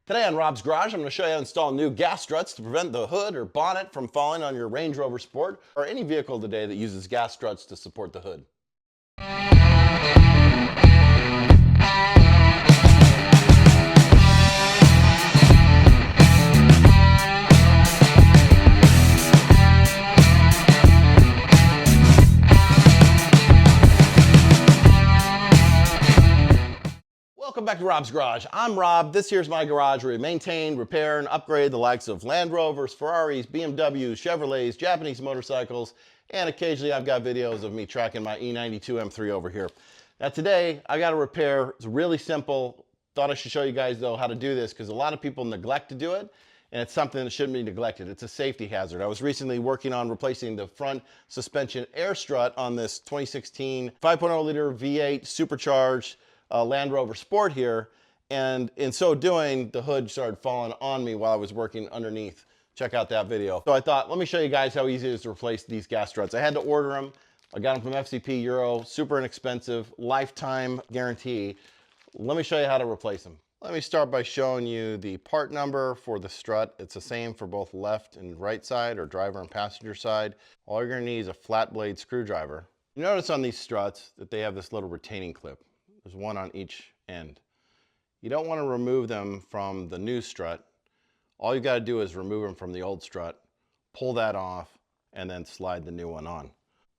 Today on Rob's Garage, I'm going to show you how to install new gas struts to prevent the hood or bonnet from falling on your Range Rover Sport or any vehicle today that uses gas struts to support the hood. Welcome back to Rob's Garage. I'm Rob. This here's my garage where we maintain, repair, and upgrade the likes of Land Rovers, Ferraris, BMWs, Chevrolets, Japanese motorcycles, and occasionally I've got videos of me tracking my E92 M3 over here. Now today, I got a repair. It's really simple. Thought I should show you guys though how to do this because a lot of people neglect to do it, and it's something that shouldn't be neglected. It's a safety hazard. I was recently working on replacing the front suspension air strut on this 2016 5.0 liter V8 supercharged Land Rover Sport here, and in so doing, the hood started falling on me while I was working underneath. Check out that video. So I thought, let me show you guys how easy it is to replace these gas struts. I had to order them. I got them from FCP Euro, super inexpensive, lifetime guarantee. Let me show you how to replace them. Let me start by showing you the part number for the strut. It's the same for both left and right side, or driver and passenger side. All you're gonna need is a flat blade screwdriver. You notice on these struts that they have this little retaining clip. There's one on each end. You don't want to remove them from the new strut. All you got to do is remove them from the old strut, pull that off, and then slide the new one on.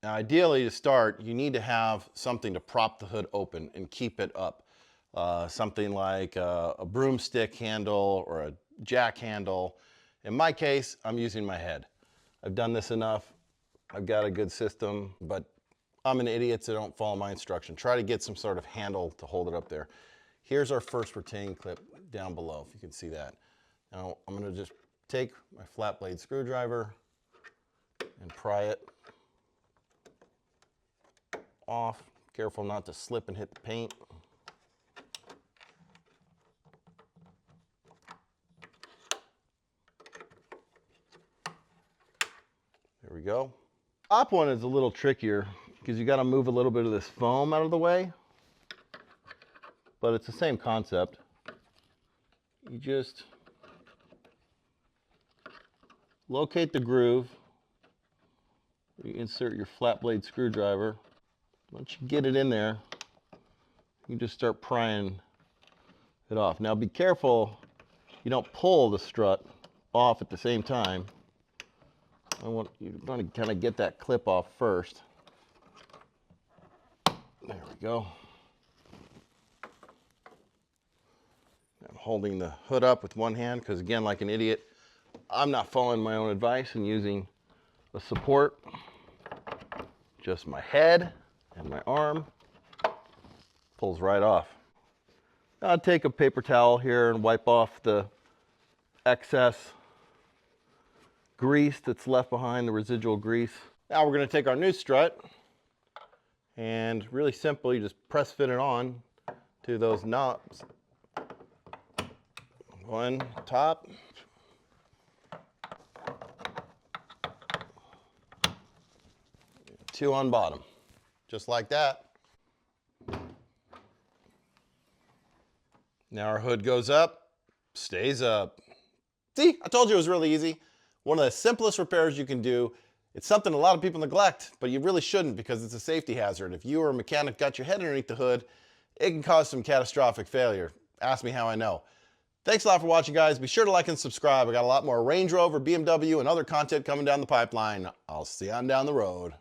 Now ideally to start, you need to have something to prop the hood open and keep it up. Something like a broomstick handle or a jack handle. In my case, I'm using my head. I've done this enough. I've got a good system, but I'm an idiot, so don't follow my instruction. Try to get some sort of handle to hold it up there. Here's our first retaining clip down below, if you can see that. Now, I'm gonna just take my flat blade screwdriver and pry it off. Careful not to slip and hit the paint. There we go. Top one is a little trickier because you got to move a little bit of this foam out of the way, but it's the same concept. You just locate the groove, you insert your flat blade screwdriver. Once you get it in there, you just start prying it off. Now be careful you don't pull the strut off at the same time. You want to kind of get that clip off first. There we go. I'm holding the hood up with one hand because, again, like an idiot, I'm not following my own advice and using a support. Just my head and my arm. Pulls right off. I'll take a paper towel here and wipe off the excess grease that's left behind, the residual grease. Now we're going to take our new strut and really simple, you just press fit it on to those knobs. One top, two on bottom, just like that. Now our hood goes up, stays up. See, I told you it was really easy. One of the simplest repairs you can do. It's something a lot of people neglect, but you really shouldn't because it's a safety hazard. If you or a mechanic got your head underneath the hood, it can cause some catastrophic failure. Ask me how I know. Thanks a lot for watching, guys. Be sure to like and subscribe. I got a lot more Range Rover, BMW, and other content coming down the pipeline. I'll see you on down the road.